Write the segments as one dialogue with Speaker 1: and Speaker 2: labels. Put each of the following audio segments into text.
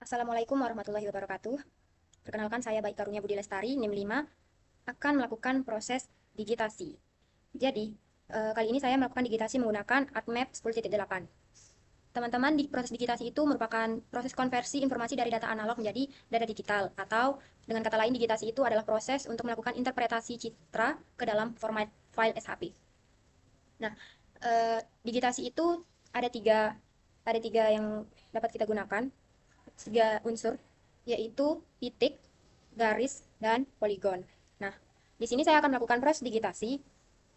Speaker 1: Assalamualaikum warahmatullahi wabarakatuh. Perkenalkan, saya Baik Karunia Budi Lestari, NIM 5, akan melakukan proses digitasi. Jadi, kali ini saya melakukan digitasi menggunakan ArcMap 10.8. Teman-teman, di proses digitasi itu merupakan proses konversi informasi dari data analog menjadi data digital, atau dengan kata lain, digitasi itu adalah proses untuk melakukan interpretasi citra ke dalam format file SHP. Nah, digitasi itu ada tiga, ada tiga yang dapat kita gunakan, tiga unsur, yaitu titik, garis, dan poligon. Nah, di sini saya akan melakukan proses digitasi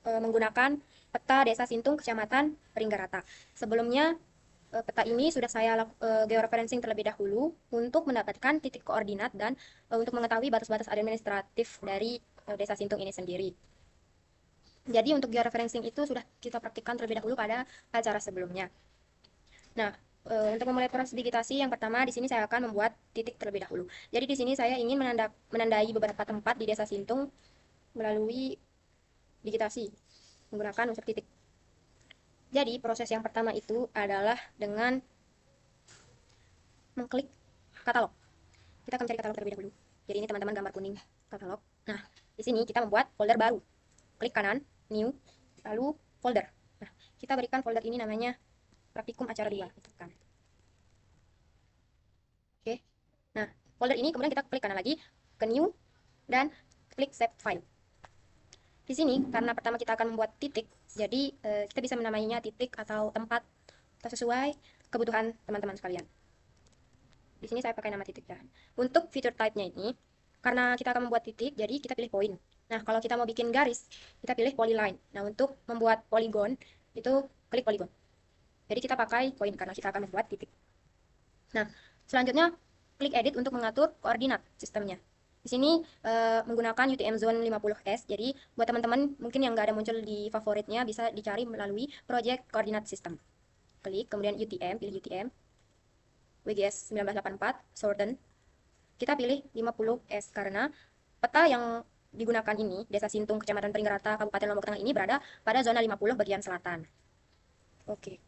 Speaker 1: menggunakan peta Desa Sintung, Kecamatan Ringgarata. Sebelumnya, peta ini sudah saya georeferencing terlebih dahulu untuk mendapatkan titik koordinat dan untuk mengetahui batas-batas administratif dari Desa Sintung ini sendiri. Jadi untuk georeferencing itu sudah kita praktikkan terlebih dahulu pada acara sebelumnya. Nah, untuk memulai proses digitasi, yang pertama di sini saya akan membuat titik terlebih dahulu. Jadi di sini saya ingin menandai beberapa tempat di Desa Sintung melalui digitasi menggunakan unsur titik. Jadi proses yang pertama itu adalah dengan mengklik katalog. Kita akan mencari katalog terlebih dahulu. Jadi ini teman-teman gambar kuning katalog. Nah, di sini kita membuat folder baru. Klik kanan, new, lalu folder. Nah, kita berikan folder ini namanya Praktikum Acara 2. Oke. Nah, folder ini kemudian kita klik kanan lagi ke new dan klik save file. Di sini karena pertama kita akan membuat titik, jadi kita bisa menamainya titik atau tempat atau sesuai kebutuhan teman-teman sekalian. Di sini saya pakai nama titik ya. Untuk feature type-nya ini, karena kita akan membuat titik, jadi kita pilih point. Nah, kalau kita mau bikin garis, kita pilih polyline. Nah, untuk membuat polygon, itu klik polygon. Jadi kita pakai point karena kita akan membuat titik. Nah, selanjutnya klik edit untuk mengatur koordinat sistemnya. Di sini menggunakan UTM Zone 50S. Jadi buat teman-teman mungkin yang nggak ada muncul di favoritnya bisa dicari melalui project koordinat sistem. Klik kemudian UTM, pilih UTM. WGS 1984, Southern. Kita pilih 50S karena peta yang digunakan ini, Desa Sintung, Kecamatan Pringgerata, Kabupaten Lombok Tengah ini berada pada zona 50 bagian selatan. Oke.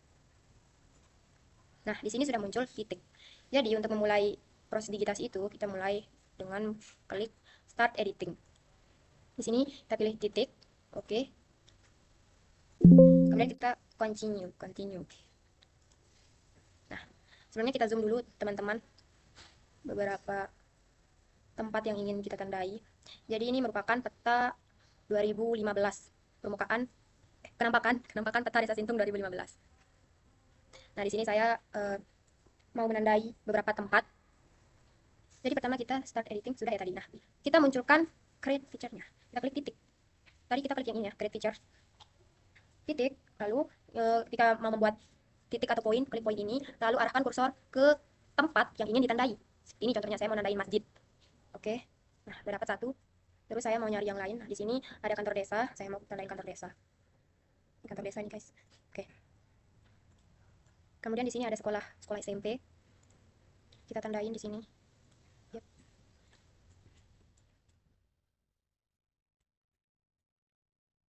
Speaker 1: Nah, di sini sudah muncul titik. Jadi untuk memulai proses digitasi itu, kita mulai dengan klik Start Editing. Di sini kita pilih titik, oke. Kemudian kita continue. Nah, sebelumnya kita zoom dulu teman-teman beberapa tempat yang ingin kita tandai. Jadi ini merupakan peta 2015, penampakan peta Desa Sintung 2015. Nah, di sini saya mau menandai beberapa tempat. Jadi pertama kita start editing sudah ya tadi. Nah, kita munculkan create feature-nya. Kita klik titik. Tadi kita klik yang ini ya, create feature. Titik, lalu ketika mau membuat titik atau poin, klik poin ini, lalu arahkan kursor ke tempat yang ingin ditandai. Ini contohnya saya mau menandai masjid. Oke. Nah, udah dapat satu. Terus saya mau nyari yang lain. Nah, di sini ada kantor desa, saya mau tandain kantor desa. Ini kantor desa ini, guys. Oke. Kemudian di sini ada sekolah SMP. Kita tandain di sini. Yep.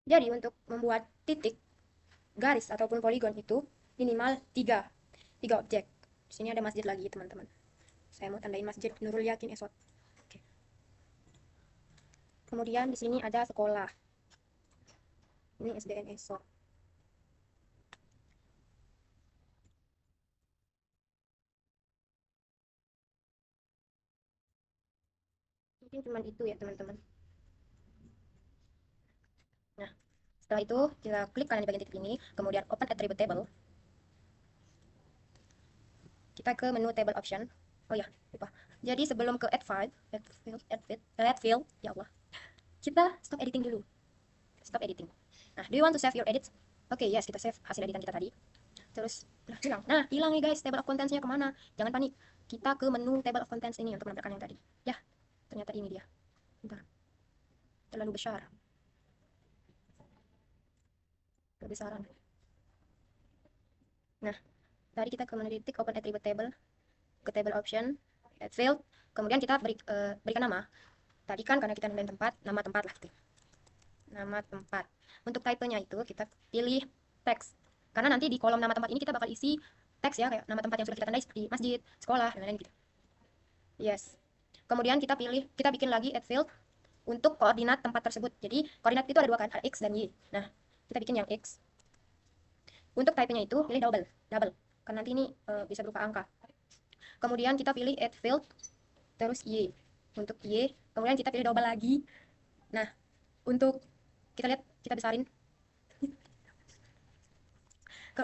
Speaker 1: Jadi untuk membuat titik, garis ataupun poligon itu minimal 3 objek. Di sini ada masjid lagi, teman-teman. Saya mau tandain Masjid Nurul Yakin Esot. Oke. Kemudian di sini ada sekolah. Ini SDN Esot. Mungkin cuma itu ya, teman-teman. Nah, setelah itu kita klik kanan di bagian titik ini, kemudian open attribute table. Kita ke menu table option. Oh ya, lupa. Jadi sebelum ke add file, add field, ya Allah. Kita stop editing dulu. Stop editing. Nah, do you want to save your edits? Oke, yes, kita save hasil editan kita tadi. Terus, hilang. Nah, hilang nih guys, table of contents-nya kemana? Jangan panik. Kita ke menu table of contents ini untuk menampilkan yang tadi. Ya, ternyata ini dia. Bentar. Terlalu besar. Kebesaran. Nah, tadi kita ke menu titik open attribute table, ke table option, add field, kemudian kita berikan nama. Tadi kan karena kita nentuin tempat, nama tempat lah gitu. Nama tempat. Untuk type-nya itu kita pilih teks. Karena nanti di kolom nama tempat ini kita bakal isi teks ya, kayak nama tempat yang sudah kita tandai seperti masjid, sekolah, dan lain-lain gitu. Yes. Kemudian kita bikin lagi add field untuk koordinat tempat tersebut. Jadi koordinat itu ada dua kan, ada x dan y. Nah, kita bikin yang x. Untuk type-nya itu pilih double. Kan nanti ini bisa berupa angka. Kemudian kita pilih add field, terus y. Untuk y, kemudian kita pilih double lagi. Nah, untuk kita lihat, kita besarin.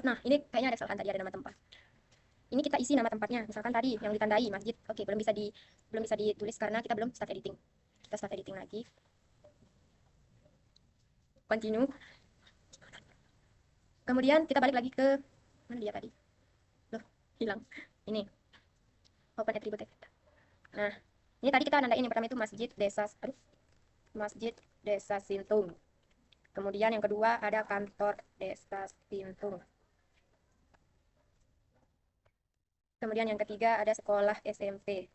Speaker 1: Nah, ini kayaknya ada kesalahan tadi, ada nama tempat. Ini kita isi nama tempatnya, misalkan tadi yang ditandai masjid. Oke, belum bisa ditulis karena kita belum start editing. Kita start editing lagi. Continue. Kemudian kita balik lagi ke mana dia tadi? Loh, hilang. Ini. Open attribute. Nah, ini tadi kita nandain yang pertama itu Masjid Desa Sintung. Kemudian yang kedua ada kantor Desa Sintung. Kemudian yang ketiga ada sekolah SMP.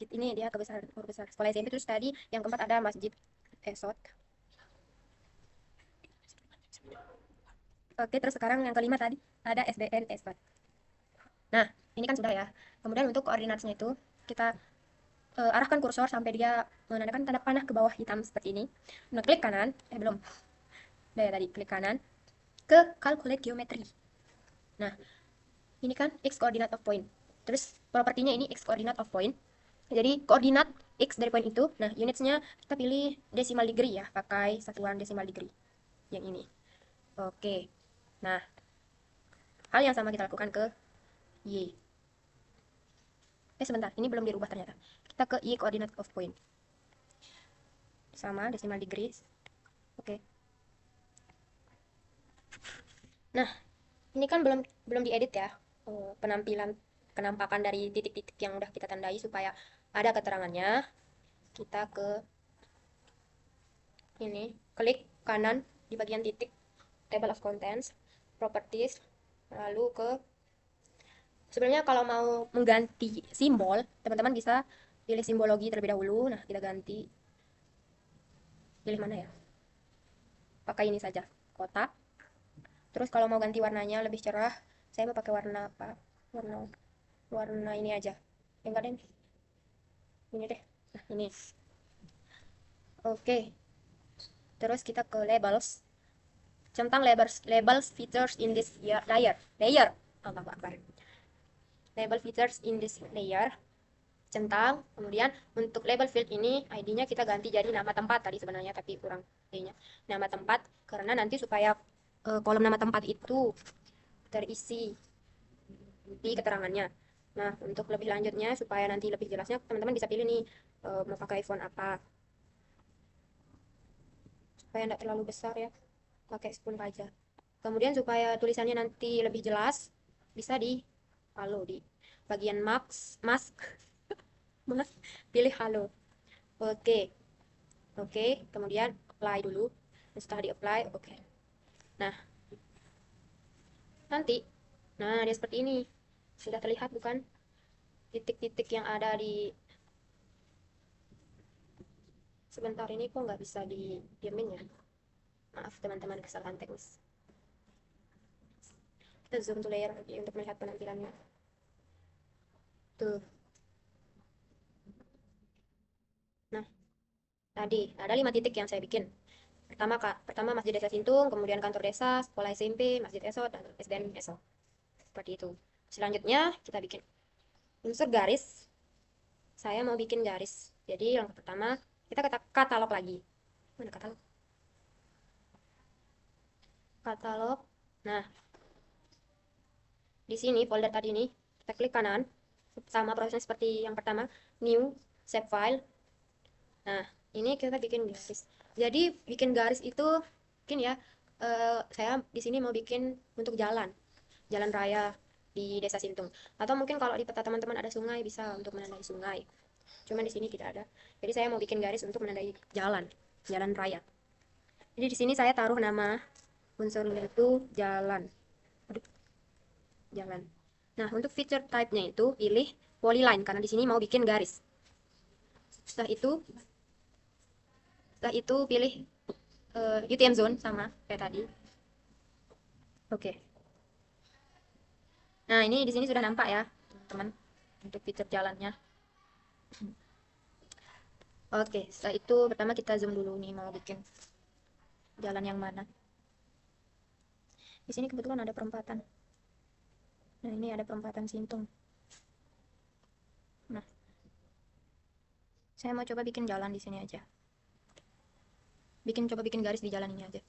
Speaker 1: Ini dia kebesaran huruf besar sekolah SMP. Terus tadi yang keempat ada Masjid Esot. Oke, terus sekarang yang kelima tadi ada SDN Esot. Nah, ini kan sudah ya. Kemudian untuk koordinatnya itu kita arahkan kursor sampai dia menandakan tanda panah ke bawah hitam seperti ini. Nah, klik kanan, belum. Udah ya tadi, klik kanan ke calculate geometry. Nah, ini kan x coordinate of point. Terus propertinya ini x coordinate of point. Jadi koordinat x dari poin itu, nah unitsnya kita pilih decimal degree ya, pakai satuan decimal degree. Yang ini. Oke. Nah, hal yang sama kita lakukan ke y. Sebentar, ini belum dirubah ternyata. Kita ke y coordinate of point. Sama decimal degree. Oke. Nah, ini kan belum diedit ya, penampakan dari titik-titik yang udah kita tandai supaya ada keterangannya. Kita ke ini, klik kanan di bagian titik table of contents, properties, lalu ke sebenarnya kalau mau mengganti simbol, teman-teman bisa pilih simbologi terlebih dahulu. Nah, kita ganti, pilih mana ya, pakai ini saja, kotak. Terus kalau mau ganti warnanya lebih cerah, saya mau pakai warna apa, warna ini aja, enggak deh, ini deh. Nah, ini. Oke, terus kita ke labels, centang labels features in this layer. Allahu Akbar. Label features in this layer, centang. Kemudian untuk label field ini ID-nya kita ganti jadi nama tempat tadi sebenarnya, tapi kurang ID-nya nama tempat karena nanti supaya kolom nama tempat itu terisi di keterangannya. Nah, untuk lebih lanjutnya supaya nanti lebih jelasnya, teman-teman bisa pilih nih mau pakai font apa supaya tidak terlalu besar ya, pakai spoon aja. Kemudian supaya tulisannya nanti lebih jelas, bisa di halo di bagian mask mas pilih halo. Oke. Oke, kemudian apply dulu. Setelah di apply, oke. Nah, nanti dia seperti ini. Sudah terlihat bukan titik-titik yang ada di, sebentar ini kok nggak bisa diamin ya. Maaf teman-teman, kesalahan teknis. Kita zoom to layer untuk melihat penampilannya. Tuh. Nah, tadi ada 5 titik yang saya bikin. Pertama Masjid Desa Sintung, kemudian kantor desa, sekolah SMP, Masjid Esot, dan SDN Esot. Seperti itu. Selanjutnya kita bikin unsur garis. Saya mau bikin garis. Jadi yang pertama kita katalog lagi. Mana katalog? Katalog. Nah, di sini folder tadi ini kita klik kanan. Sama prosesnya seperti yang pertama, new, save file. Nah, ini kita bikin garis. Jadi bikin garis itu mungkin ya, saya di sini mau bikin untuk jalan raya di Desa Sintung. Atau mungkin kalau di peta teman-teman ada sungai, bisa untuk menandai sungai. Cuman di sini tidak ada. Jadi saya mau bikin garis untuk menandai jalan raya. Jadi di sini saya taruh nama unsurnya itu jalan. Aduh, jalan. Nah, untuk feature type-nya itu pilih polyline karena di sini mau bikin garis. Setelah itu pilih UTM zone sama kayak tadi. Oke. Nah, ini di sini sudah nampak ya, teman-teman, untuk fitur jalannya. Oke, setelah itu pertama kita zoom dulu nih mau bikin jalan yang mana. Di sini kebetulan ada perempatan. Nah, ini ada perempatan Sintung. Nah, saya mau coba bikin jalan di sini aja. Coba bikin garis di jalan ini aja.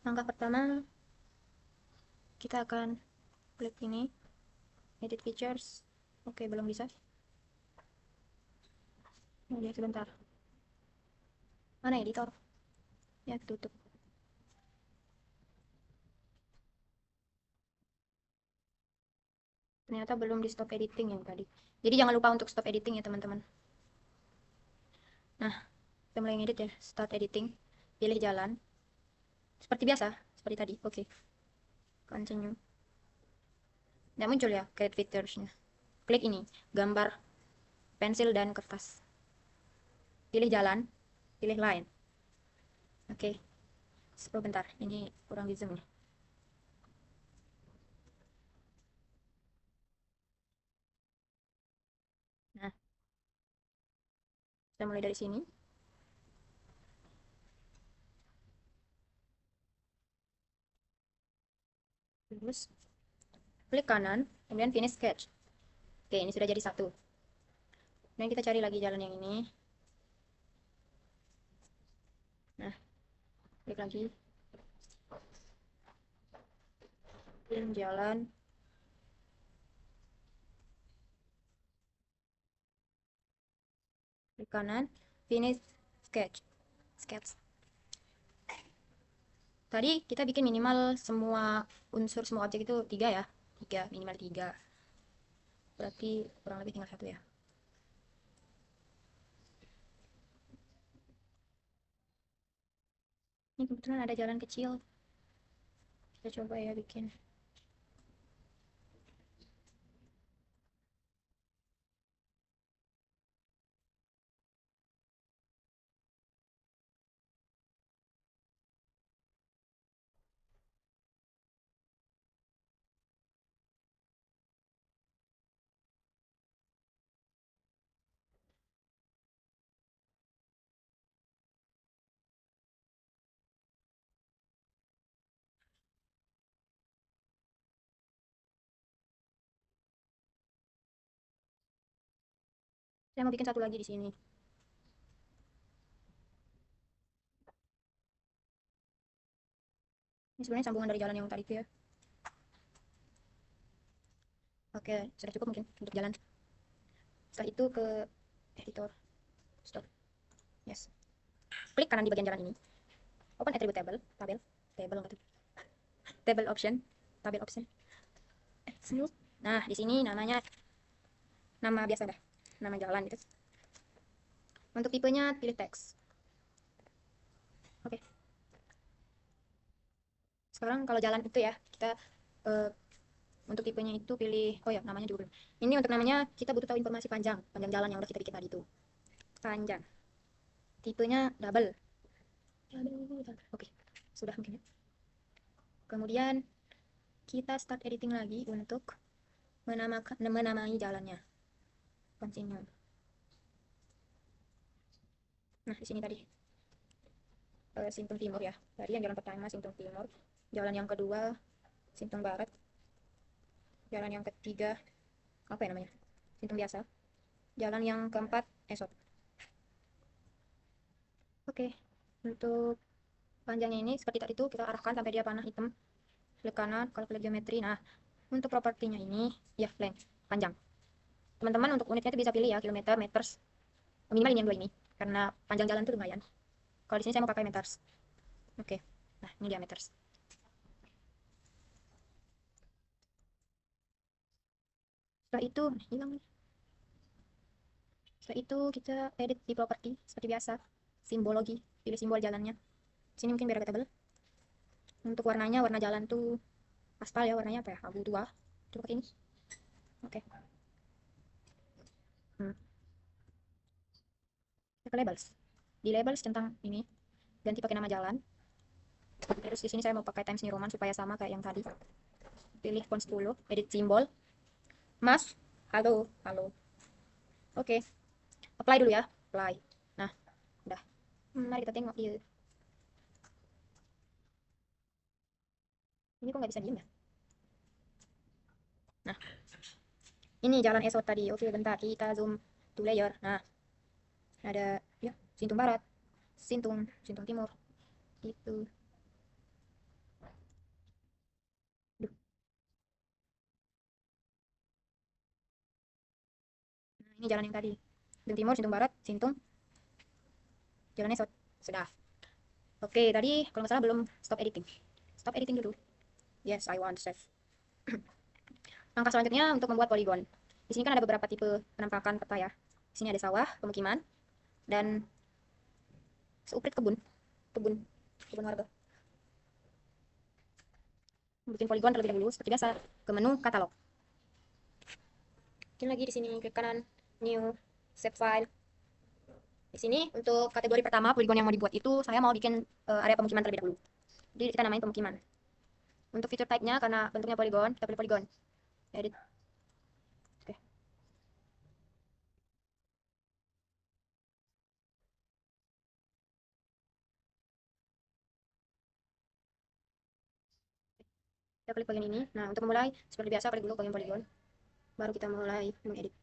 Speaker 1: Langkah pertama, kita akan klik ini, edit features. Oke, belum bisa. Oh, lihat sebentar. Mana editor? Ya, tutup. Ternyata belum di stop editing yang tadi. Jadi jangan lupa untuk stop editing ya, teman-teman. Nah, kita mulai ngedit ya. Start editing. Pilih jalan. Seperti biasa, seperti tadi. Oke. Continue. Nggak muncul ya create featuresnya. Klik ini, gambar pensil dan kertas. Pilih jalan, pilih line. Oke. Sebentar, ini kurang di zoom nih. Nah, kita mulai dari sini. Terus klik kanan, kemudian finish sketch. Oke, ini sudah jadi satu. Dan kita cari lagi jalan yang ini. Nah, klik lagi. Pilih jalan. Klik kanan, finish sketch. Sketch. Tadi kita bikin minimal semua unsur, semua objek itu 3 ya. 3, minimal 3. Berarti kurang lebih tinggal 1 ya. Ini kebetulan ada jalan kecil. Kita coba ya bikin. Saya mau bikin satu lagi di sini. Ini sebenarnya sambungan dari jalan yang tadi itu ya. Oke, sudah cukup mungkin untuk jalan. Setelah itu ke editor. Stop. Yes. Klik kanan di bagian jalan ini. Open attribute table, table apa tuh? Table option, tabel option. Smooth. Nah, di sini namanya nama biasa dah. Nama jalan itu. Untuk tipenya pilih teks. Oke. Sekarang kalau jalan itu ya, kita untuk tipenya itu pilih, oh ya namanya juga belum. Ini untuk namanya kita butuh tahu informasi panjang jalan yang udah kita bikin tadi itu. Panjang. Tipenya double. Oke, sudah mungkin ya. Kemudian kita start editing lagi untuk menamai jalannya. Continue. Nah, di sini tadi Sintung Timur ya. Tadi yang jalan pertama Sintung Timur, jalan yang kedua Sintung Barat, jalan yang ketiga apa ya namanya? Sintung biasa. Jalan yang keempat Esot. Oke. Untuk panjangnya ini seperti tadi itu kita arahkan sampai dia panah hitam. Klik kanan, kalau klik geometri. Nah, untuk propertinya ini ya length, panjang. Teman-teman untuk unitnya itu bisa pilih ya kilometer, meters. Minimal ini yang dua ini karena panjang jalan itu lumayan. Kalau di sini saya mau pakai meters. Oke. Nah, ini dia meters. Setelah itu hilang. Setelah itu kita edit di properti seperti biasa. Simbologi, pilih simbol jalannya. Sini mungkin biar agak tebal. Untuk warnanya, warna jalan tuh aspal ya, warnanya apa ya? Abu tua. Coba pakai ini. Oke. Kita ke labels. Di labels tentang ini ganti pakai nama jalan. Terus di sini saya mau pakai Times New Roman supaya sama kayak yang tadi. Pilih font 10, edit simbol. Mas, halo, halo. Oke, apply dulu ya, apply. Nah, udah. Mari kita tengok. Iya. Ini kok nggak bisa diem ya? Nah, ini jalan esot tadi. Oke, bentar kita zoom to layer. Nah, ada ya Sintung Barat, Sintung Timur. Itu. Duh. Nah, ini jalan yang tadi. Sintung Timur, Sintung Barat, Sintung, jalan esot. Sudah. Oke, tadi kalau nggak salah belum stop editing. Stop editing dulu. Yes, I want to save. Langkah selanjutnya untuk membuat poligon. Di sini kan ada beberapa tipe penampakan peta ya. Di sini ada sawah, pemukiman, dan seuprit kebun, kebun, kebun warga. Bikin poligon terlebih dahulu seperti biasa ke menu katalog. Bikin lagi di sini klik kanan, new, save file. Di sini untuk kategori pertama poligon yang mau dibuat itu saya mau bikin area pemukiman terlebih dahulu. Jadi kita namain pemukiman. Untuk feature type-nya karena bentuknya poligon, kita pilih poligon. Edit. Oke. Kita klik bagian ini. Nah, untuk memulai seperti biasa klik dulu bagian poligon. Baru kita mulai mengedit.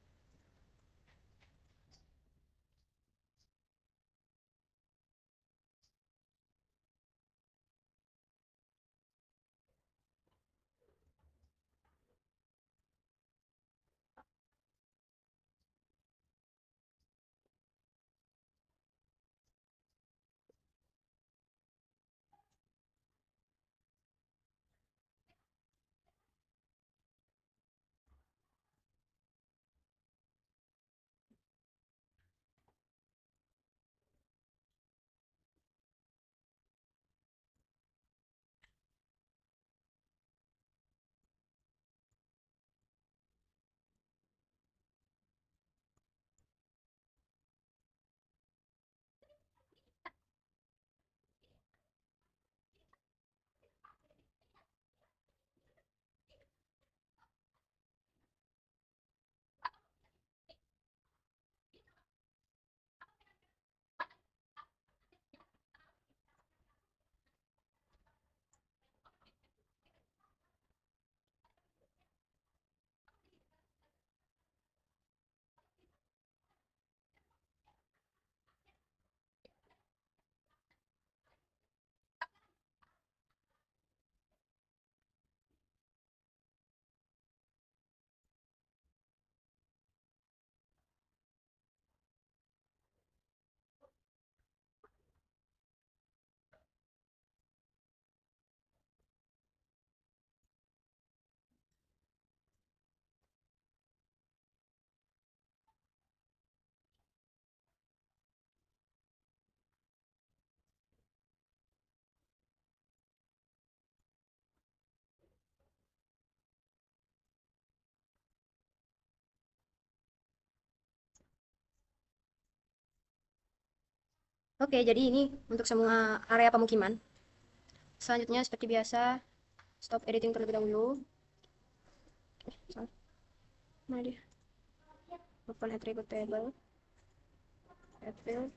Speaker 1: Oke, jadi ini untuk semua area pemukiman. Selanjutnya seperti biasa, stop editing terlebih dahulu. Salah. Mana dia? Open attribute table. Add field.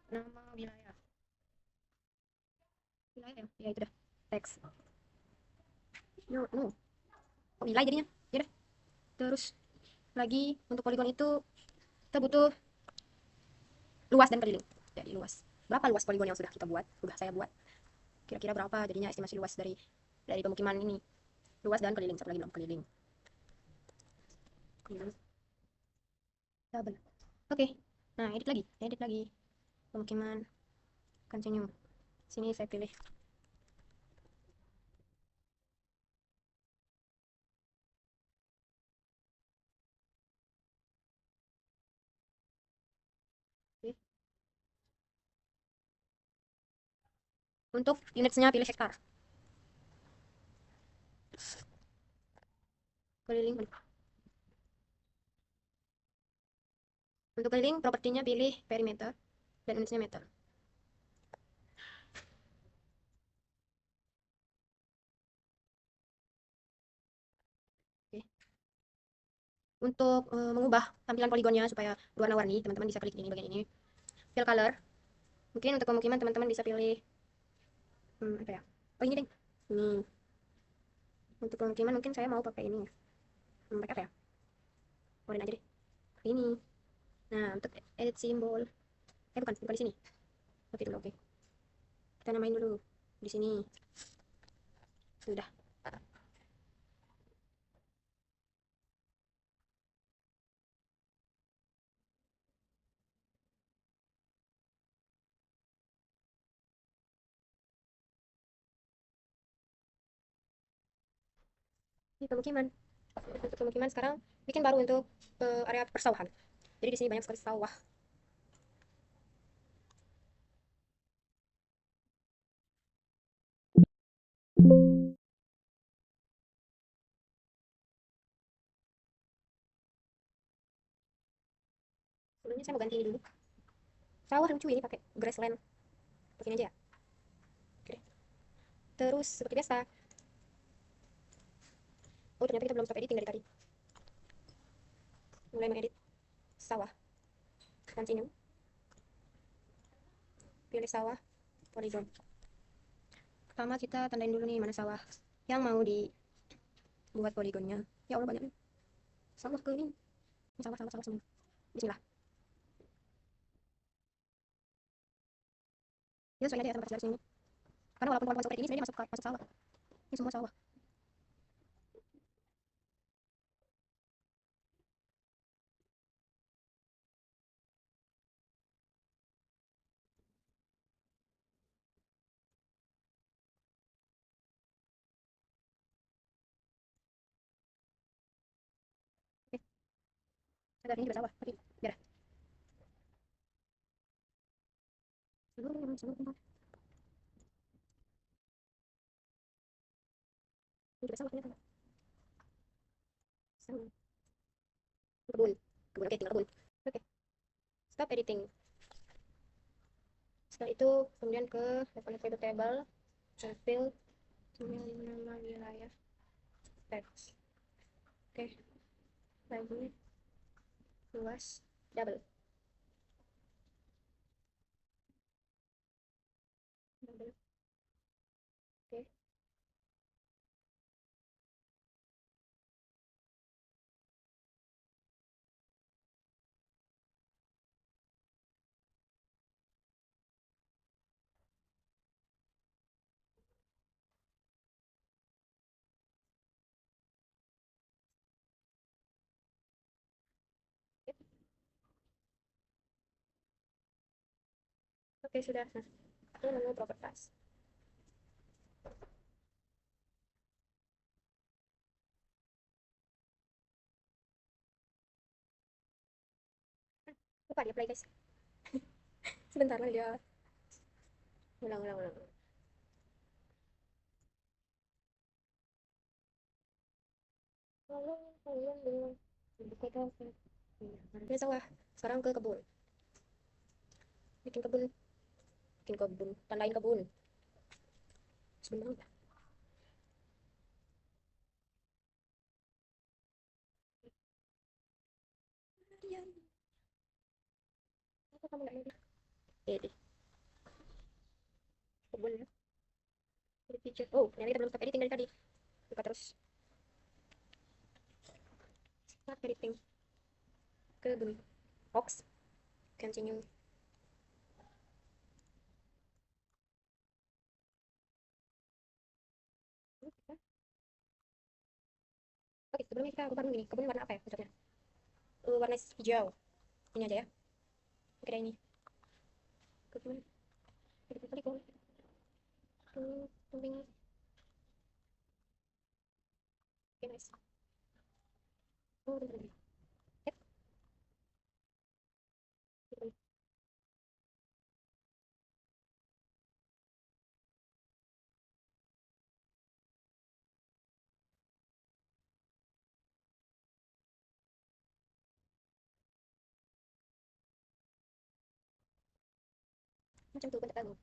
Speaker 1: Nama wilayah. Wilayah ya? Ya itu dah. Text. No, no. Oh, wilayah jadinya. Ya dah. Terus lagi untuk poligon itu kita butuh luas dan keliling. Jadi luas. Berapa luas poligon yang sudah kita buat? Sudah saya buat. Kira-kira berapa jadinya estimasi luas dari pemukiman ini? Luas dan keliling. Satu lagi belum keliling. Keliling. Double. Oke. Nah, edit lagi. Edit lagi. Pemukiman. Continue. Sini saya pilih. Oke. Untuk unitsnya pilih hektar. Keliling. Untuk keliling, propertinya pilih perimeter dan unitsnya meter. Untuk mengubah tampilan poligonnya supaya berwarna-warni, teman-teman bisa klik ini bagian ini. Fill color. Mungkin untuk pemukiman teman-teman bisa pilih apa ya? Oh ini deh. Ini. Untuk pemukiman mungkin saya mau pakai ini ya. Pakai apa ya? Keluarin aja deh. Ini. Nah, untuk edit simbol. Bukan di sini. Oke dulu, oke. Kita namain dulu di sini. Sudah. Ini pemukiman. Untuk pemukiman sekarang bikin baru untuk area persawahan. Jadi di sini banyak sekali sawah. Sebelumnya saya mau ganti ini dulu. Sawah lucu ini pakai grassland. Begini aja ya. Oke. Terus seperti biasa. Oh ternyata kita belum stop editing dari tadi. Mulai mengedit sawah. Continue. Pilih sawah. Polygon. Pertama kita tandain dulu nih mana sawah yang mau dibuat poligonnya. Ya Allah banyak nih. Sawah ke ini. Sawah semua. Bismillah. Ya sesuai aja ya sama garis ini. Karena walaupun pohon-pohon seperti ini sebenarnya masuk sawah. Ini semua sawah. Oke. Ada ini juga sawah. Oke. Biar. Seluruh tempat. Ini juga sawah ternyata. Sawah. Kebun. Kebun. Oke, tinggal kebun. Oke. Stop editing. Setelah itu kemudian ke level table, fill, kemudian nama wilayah, text. Oke. Lagi luas double. Double. Oke. Oke, sudah. Nah, ini menu properties. Lupa dia play guys. Sebentar lagi dia ulang. Ini sawah. Sekarang ke kebun. Bikin kebun. Bikin kebun. Tandain kebun. Sebentar. Dia. Apa kamu nggak mau? Deh. Kebun ya. Edit picture. Oh, ternyata kita belum stop editing dari tadi. Buka terus. Start editing. Kebun. Box. Continue. Oke, sebelumnya kita ubah dulu ini. Kebun warna apa ya cocoknya? Warna hijau. Ini aja ya. Oke, ada ini. Kebun. Edit polygon. Tumbing. Oke, nice. Oh, bentar. Yep. Macam tuh bentuk kamu.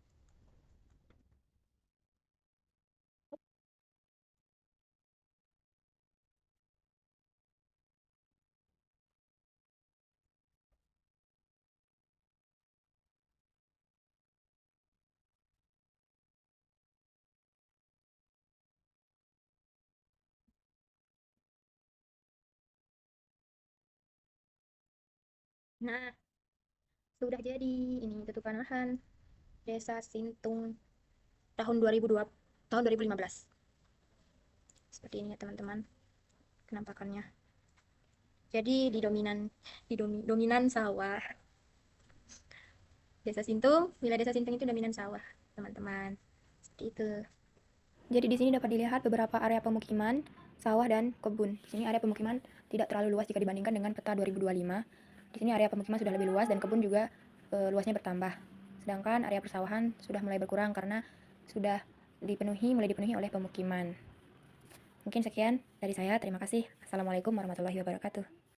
Speaker 1: Nah, sudah jadi ini tutupan lahan Desa Sintung tahun 2002, tahun 2015. Seperti ini ya teman-teman penampakannya. Jadi dominan sawah. Desa Sintung, wilayah Desa Sintung itu dominan sawah, teman-teman. Seperti itu. Jadi di sini dapat dilihat beberapa area pemukiman, sawah dan kebun. Di sini area pemukiman tidak terlalu luas jika dibandingkan dengan peta 2025. Di sini area pemukiman sudah lebih luas dan kebun juga luasnya bertambah. Sedangkan area persawahan sudah mulai berkurang karena sudah mulai dipenuhi oleh pemukiman. Mungkin sekian dari saya. Terima kasih. Assalamualaikum warahmatullahi wabarakatuh.